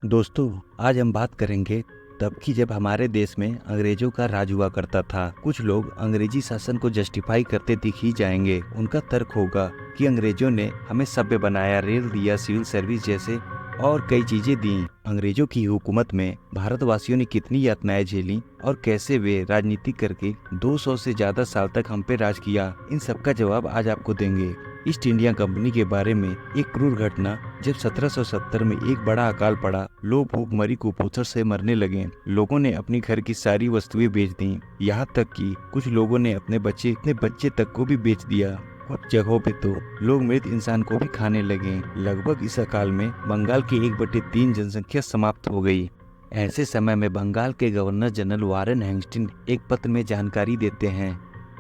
दोस्तों, आज हम बात करेंगे तब की जब हमारे देश में अंग्रेजों का राज हुआ करता था। कुछ लोग अंग्रेजी शासन को जस्टिफाई करते दिख ही जाएंगे। उनका तर्क होगा कि अंग्रेजों ने हमें सभ्य बनाया, रेल दिया, सिविल सर्विस जैसे और कई चीजें दी। अंग्रेजों की हुकूमत में भारतवासियों ने कितनी यातनाएं झेली और कैसे वे राजनीति करके 200 से ज्यादा साल तक हम पे राज किया, इन सब का जवाब आज आपको देंगे। ईस्ट इंडिया कंपनी के बारे में एक क्रूर घटना। जब 1770 में एक बड़ा अकाल पड़ा, लोग भूखमरी कुपोषण से मरने लगे। लोगों ने अपनी घर की सारी वस्तुएं बेच दी, यहाँ तक कि कुछ लोगों ने अपने बच्चे तक को भी बेच दिया। कुछ जगहों पे तो लोग मृत इंसान को भी खाने लगे। लगभग इस अकाल में बंगाल की 1/3 जनसंख्या समाप्त हो गई। ऐसे समय में बंगाल के गवर्नर जनरल वारेन हेस्टिंग एक पत्र में जानकारी देते हैं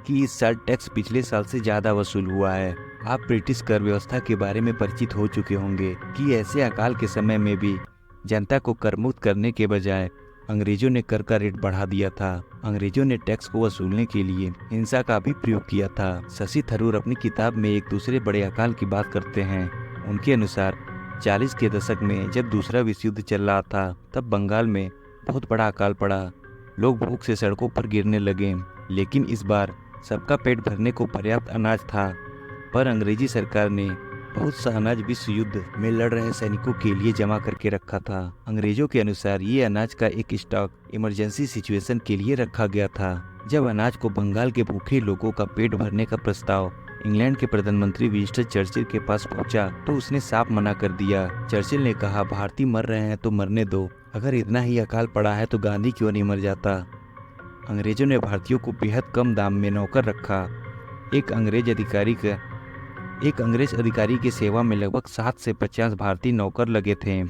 कि इस साल टैक्स पिछले साल से ज्यादा वसूल हुआ है। आप ब्रिटिश कर व्यवस्था के बारे में परिचित हो चुके होंगे कि ऐसे अकाल के समय में भी जनता को कर मुक्त करने के बजाय अंग्रेजों ने कर का रेट बढ़ा दिया था। अंग्रेजों ने टैक्स को वसूलने के लिए हिंसा का भी प्रयोग किया था। शशि थरूर अपनी किताब में एक दूसरे बड़े अकाल की बात करते हैं। उनके अनुसार 40 के दशक में जब दूसरा विश्व युद्ध चल रहा था, तब बंगाल में बहुत बड़ा अकाल पड़ा। लोग भूख से सड़कों पर गिरने लगे, लेकिन इस बार सबका पेट भरने को पर्याप्त अनाज था। पर अंग्रेजी सरकार ने बहुत सा अनाज विश्व युद्ध में लड़ रहे सैनिकों के लिए जमा करके रखा था। अंग्रेजों के अनुसार ये अनाज का एक स्टॉक इमरजेंसी सिचुएशन के लिए रखा गया था। जब अनाज को बंगाल के भूखे लोगों का पेट भरने का प्रस्ताव इंग्लैंड के प्रधानमंत्री विंस्टन चर्चिल के पास पहुंचा, तो उसने साफ मना कर दिया। चर्चिल ने कहा, भारतीय मर रहे हैं तो मरने दो, अगर इतना ही अकाल पड़ा है तो गांधी क्यों नहीं मर जाता। अंग्रेजों ने भारतीयों को बेहद कम दाम में नौकर रखा। एक अंग्रेज अधिकारी की सेवा में लगभग 60 से 50 भारतीय नौकर लगे थे,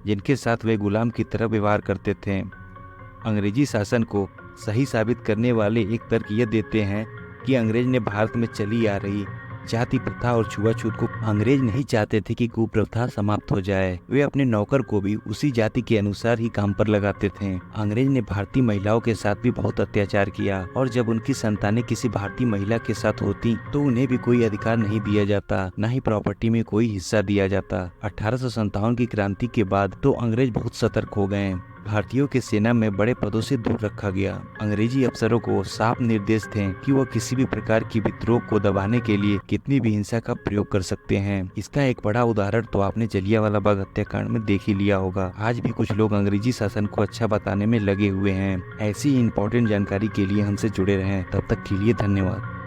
जिनके साथ वे गुलाम की तरह व्यवहार करते थे। अंग्रेजी शासन को सही साबित करने वाले एक तर्क यह देते हैं कि अंग्रेज ने भारत में चली आ रही जाति प्रथा और छुआछूत को अंग्रेज नहीं चाहते थे कि कुप्रथा समाप्त हो जाए। वे अपने नौकर को भी उसी जाति के अनुसार ही काम पर लगाते थे। अंग्रेज ने भारतीय महिलाओं के साथ भी बहुत अत्याचार किया और जब उनकी संतानें किसी भारतीय महिला के साथ होती तो उन्हें भी कोई अधिकार नहीं दिया जाता, न ही प्रॉपर्टी में कोई हिस्सा दिया जाता। 1857 की क्रांति के बाद तो अंग्रेज बहुत सतर्क हो गए। भारतीयों के सेना में बड़े पदों से दूर रखा गया। अंग्रेजी अफसरों को साफ निर्देश थे कि वह किसी भी प्रकार की विद्रोह को दबाने के लिए कितनी भी हिंसा का प्रयोग कर सकते हैं। इसका एक बड़ा उदाहरण तो आपने जलियांवाला बाग हत्याकांड में देख ही लिया होगा। आज भी कुछ लोग अंग्रेजी शासन को अच्छा बताने में लगे हुए हैं। ऐसी इंपॉर्टेंट जानकारी के लिए हमसे जुड़े रहें। तब तक के लिए धन्यवाद।